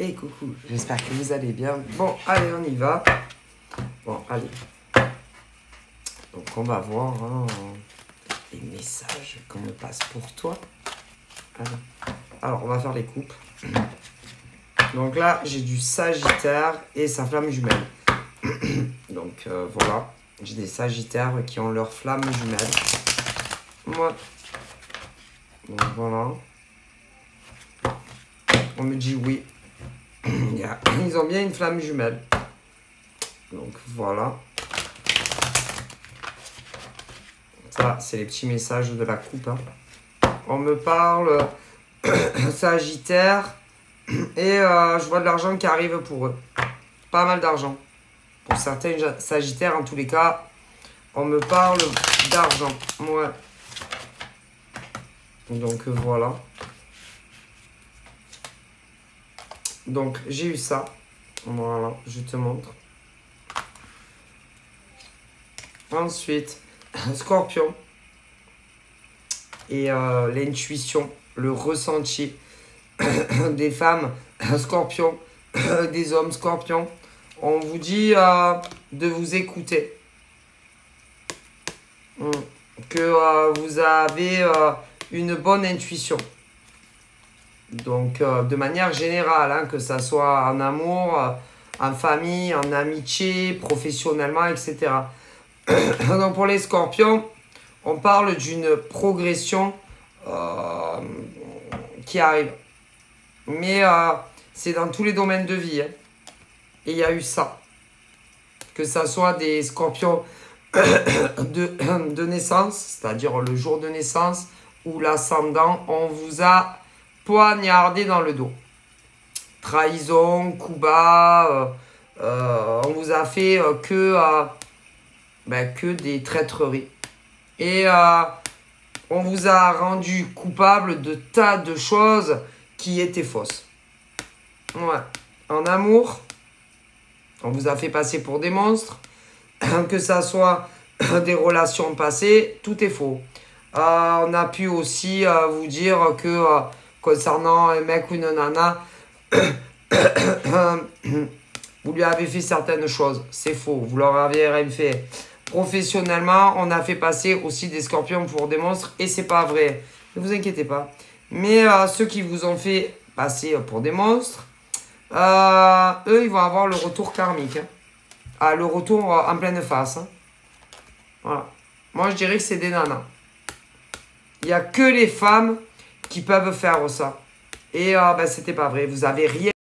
Et coucou, j'espère que vous allez bien. Bon, allez, on y va. Bon, allez. Donc, on va voir les messages qu'on me passe pour toi. Alors, on va faire les coupes. Donc là, j'ai du Sagittaire et sa flamme jumelle. Donc, voilà. J'ai des Sagittaires qui ont leur flamme jumelle. Moi. Donc, voilà. On me dit oui. Ils ont bien une flamme jumelle. Donc, voilà. Ça, c'est les petits messages de la coupe. Hein. On me parle Sagittaire. Et je vois de l'argent qui arrive pour eux. Pas mal d'argent. Pour certains Sagittaires, en tous les cas, on me parle d'argent. Ouais. Donc, voilà. Donc, j'ai eu ça. Voilà, je te montre. Ensuite, Scorpion. Et l'intuition, le ressenti des femmes Scorpion, des hommes Scorpion. On vous dit de vous écouter. Que vous avez une bonne intuition. Donc, de manière générale, hein, que ça soit en amour, en famille, en amitié, professionnellement, etc. Donc, pour les Scorpions, on parle d'une progression qui arrive. Mais c'est dans tous les domaines de vie. Hein. Et il y a eu ça. Que ça soit des Scorpions de naissance, c'est-à-dire le jour de naissance, ou l'ascendant, on vous a poignardé dans le dos. Trahison, coup bas, on vous a fait que des traîtreries. Et on vous a rendu coupable de tas de choses qui étaient fausses. Ouais. En amour, on vous a fait passer pour des monstres. Que ça soit des relations passées, tout est faux. On a pu aussi vous dire que concernant un mec ou une nana, vous lui avez fait certaines choses. C'est faux, vous leur avez rien fait. Professionnellement, on a fait passer aussi des Scorpions pour des monstres et c'est pas vrai. Ne vous inquiétez pas. Mais ceux qui vous ont fait passer pour des monstres, eux, ils vont avoir le retour karmique. Hein. Ah, le retour en pleine face. Hein. Voilà. Moi, je dirais que c'est des nanas. Il n'y a que les femmes qui peuvent faire ça. Et c'était pas vrai. Vous avez rien.